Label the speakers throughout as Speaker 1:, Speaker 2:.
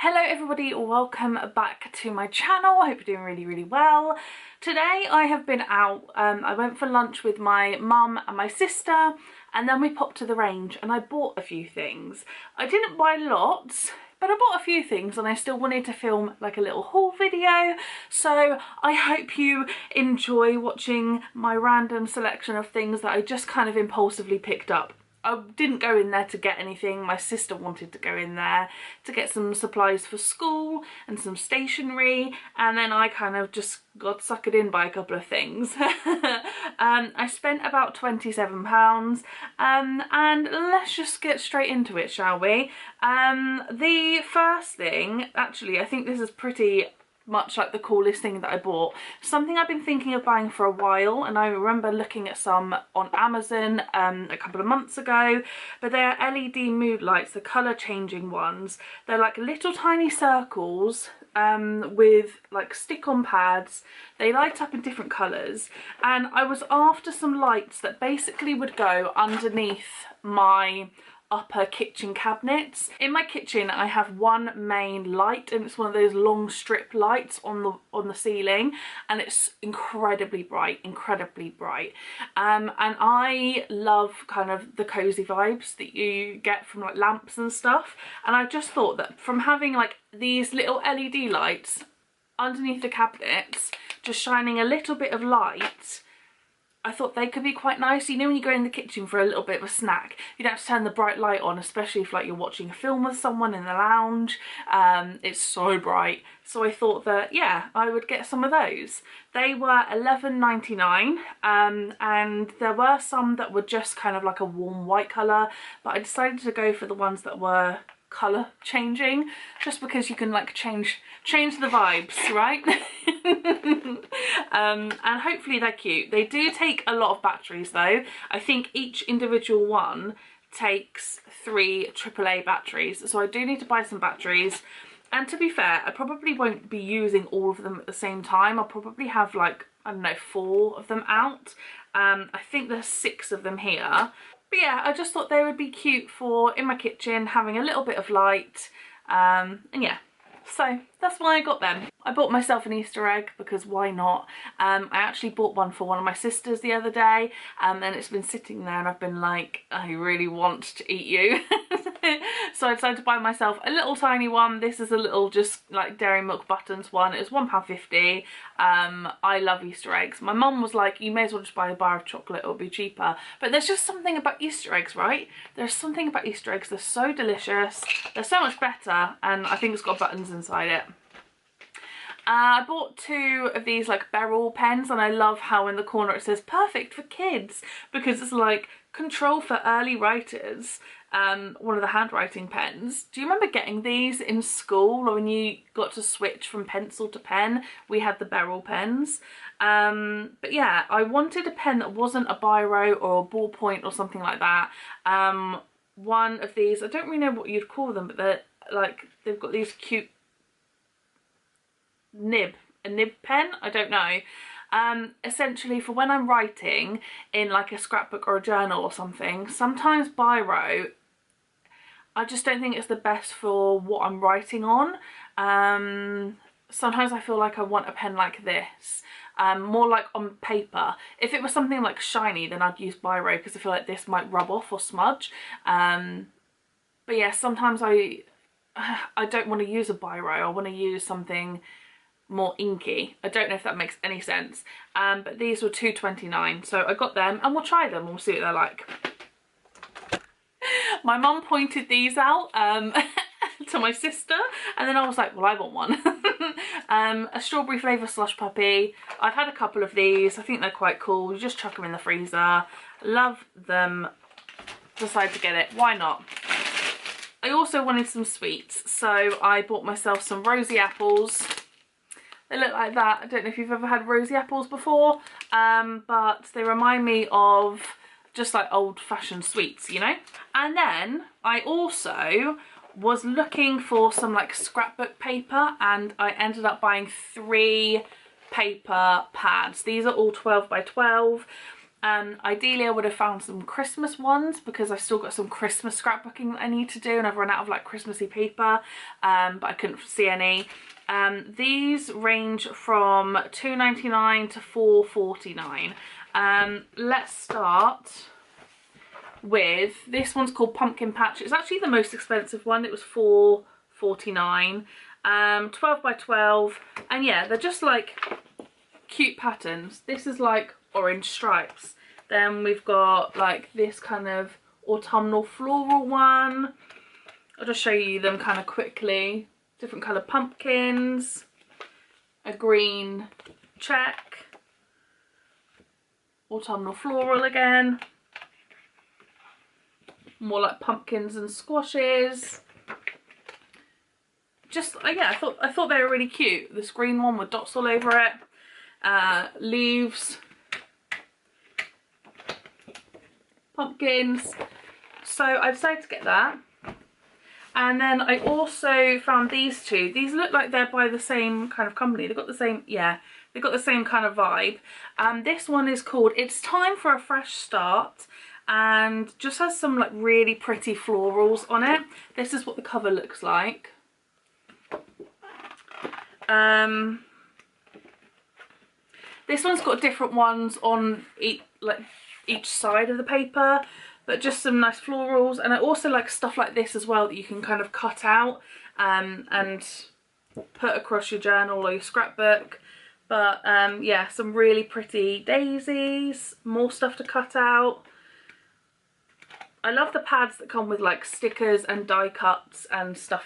Speaker 1: Hello everybody, welcome back to my channel. I hope you're doing really well. Today I have been out. I went for lunch with my mum and my sister, and then we popped to the range and I bought a few things. I didn't buy lots, but I bought a few things and I still wanted to film like a little haul video. So I hope you enjoy watching my random selection of things that I just kind of impulsively picked up. I didn't go in there to get anything. My sister wanted to go in there to get some supplies for school and some stationery, and then I kind of just got suckered in by a couple of things. I spent about £27, and let's just get straight into it, shall we? The first thing, actually, I think this is pretty much like the coolest thing that I bought. Something I've been thinking of buying for a while, and I remember looking at some on Amazon a couple of months ago, but they're LED mood lights, the colour changing ones. They're like little tiny circles with like stick-on pads. They light up in different colours, and I was after some lights that basically would go underneath my upper kitchen cabinets. In my kitchen I have one main light, and it's one of those long strip lights on the ceiling, and it's incredibly bright, and I love kind of the cozy vibes that you get from like lamps and stuff, and I just thought that from having like these little LED lights underneath the cabinets just shining a little bit of light, I thought they could be quite nice. You know, when you go in the kitchen for a little bit of a snack, you don't have to turn the bright light on, especially if like you're watching a film with someone in the lounge. It's so bright. So I thought that, yeah, I would get some of those. They were £11.99, and there were some that were just kind of like a warm white colour, but I decided to go for the ones that were colour changing, just because you can like change the vibes, right? And hopefully they're cute. They do take a lot of batteries though. I think each individual one takes 3 AAA batteries, so I do need to buy some batteries. And to be fair, I probably won't be using all of them at the same time. I'll probably have like, I don't know, 4 of them out. I think there's 6 of them here. But yeah, I just thought they would be cute for in my kitchen, having a little bit of light, and yeah. So that's why I got them. I bought myself an Easter egg because why not? I actually bought one for one of my sisters the other day, and it's been sitting there and I've been like, I really want to eat you. So I decided to buy myself a little tiny one. This is a little just like Dairy Milk Buttons one. It was £1.50. I love Easter eggs. My mum was like, you may as well just buy a bar of chocolate, it'll be cheaper. But there's just something about Easter eggs, right? There's something about Easter eggs. They're so delicious. They're so much better, and I think it's got buttons inside it. I bought 2 of these like Beryl pens, and I love how in the corner it says perfect for kids, because it's like control for early writers. One of the handwriting pens. Do you remember getting these in school, or when you got to switch from pencil to pen? We had the Beryl pens. But yeah, I wanted a pen that wasn't a biro or a ballpoint or something like that. One of these, I don't really know what you'd call them, but they're like, they've got these cute a nib pen, I don't know. Essentially for when I'm writing in like a scrapbook or a journal or something, sometimes biro, I just don't think it's the best for what I'm writing on. Sometimes I feel like I want a pen like this, more like on paper. If it was something like shiny, then I'd use biro, because I feel like this might rub off or smudge. But yeah, sometimes I don't want to use a biro. I want to use something more inky. I don't know if that makes any sense. But these were £2.29, so I got them, and we'll try them. We'll see what they're like. My mum pointed these out to my sister, and then I was like, well, I want one. A strawberry flavour slush puppy. I've had a couple of these. I think they're quite cool. You just chuck them in the freezer. Love them. Decided to get it. Why not? I also wanted some sweets, so I bought myself some rosy apples. They look like that. I don't know if you've ever had rosy apples before, but they remind me of just like old-fashioned sweets, you know? And then I also was looking for some like scrapbook paper, and I ended up buying 3 paper pads. These are all 12 by 12. Ideally I would have found some Christmas ones because I've still got some Christmas scrapbooking that I need to do and I've run out of like Christmassy paper, but I couldn't see any. These range from £2.99 to £4.49. Let's start with this one's called Pumpkin Patch. It's actually the most expensive one. It was £4.49. 12 by 12, and yeah, they're just like cute patterns. This is like orange stripes. Then we've got like this kind of autumnal floral one. I'll just show you them kind of quickly. Different colour pumpkins, a green check, autumnal floral again, more like pumpkins and squashes. Just yeah, I thought they were really cute. This green one with dots all over it, leaves, pumpkins. So I decided to get that. And then I also found these two. These look like they're by the same kind of company. They've got the same, yeah, they've got the same kind of vibe. This one is called It's Time for a Fresh Start, and just has some like really pretty florals on it. This is what the cover looks like. This one's got different ones on each side of the paper, but just some nice florals. And I also like stuff like this as well that you can kind of cut out and put across your journal or your scrapbook. But yeah, some really pretty daisies, more stuff to cut out. I love the pads that come with like stickers and die cuts and stuff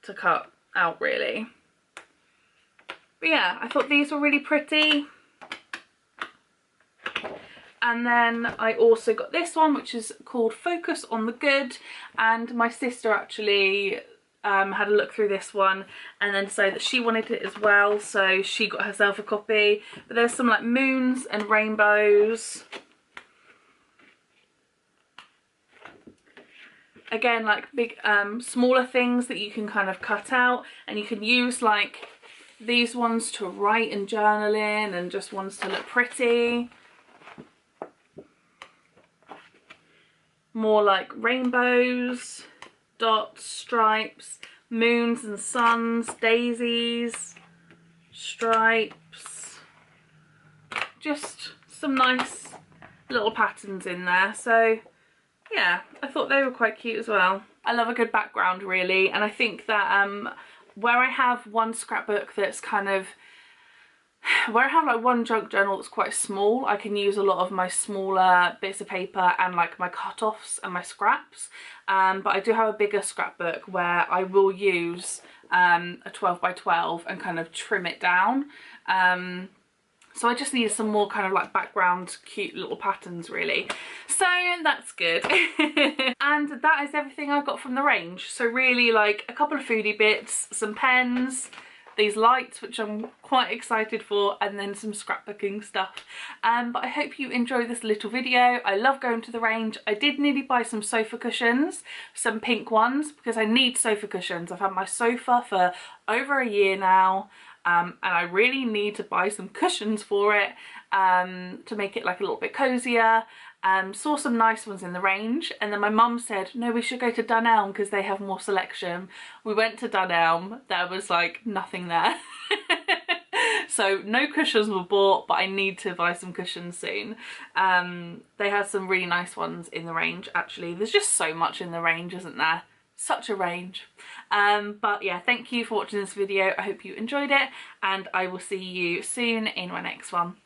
Speaker 1: to cut out really. But yeah, I thought these were really pretty. And then I also got this one, which is called Focus on the Good, and my sister actually had a look through this one and then decided that she wanted it as well, so she got herself a copy. But there's some like moons and rainbows. Again, like big smaller things that you can kind of cut out, and you can use like these ones to write and journal in, and just ones to look pretty. More like rainbows, dots, stripes, moons and suns, daisies, stripes. Just some nice little patterns in there. So yeah, I thought they were quite cute as well. I love a good background really, and I think that where I have one scrapbook that's kind of, where I have like one junk journal that's quite small, I can use a lot of my smaller bits of paper and like my cut-offs and my scraps. But I do have a bigger scrapbook where I will use a 12 by 12 and kind of trim it down. So I just need some more kind of like background cute little patterns really. So that's good. And that is everything I got from the range. So really like a couple of foodie bits, some pens, these lights which I'm quite excited for, and then some scrapbooking stuff. But I hope you enjoy this little video. I love going to the range. I did nearly buy some sofa cushions, some pink ones, because I need sofa cushions. I've had my sofa for over a year now. And I really need to buy some cushions for it to make it like a little bit cozier. Saw some nice ones in the range, and then my mum said no, we should go to Dunelm because they have more selection. We went to Dunelm, there was like nothing there. So no cushions were bought, but I need to buy some cushions soon. They had some really nice ones in the range actually. There's just so much in the range, isn't there? Such a range. But yeah, thank you for watching this video. I hope you enjoyed it, and I will see you soon in my next one.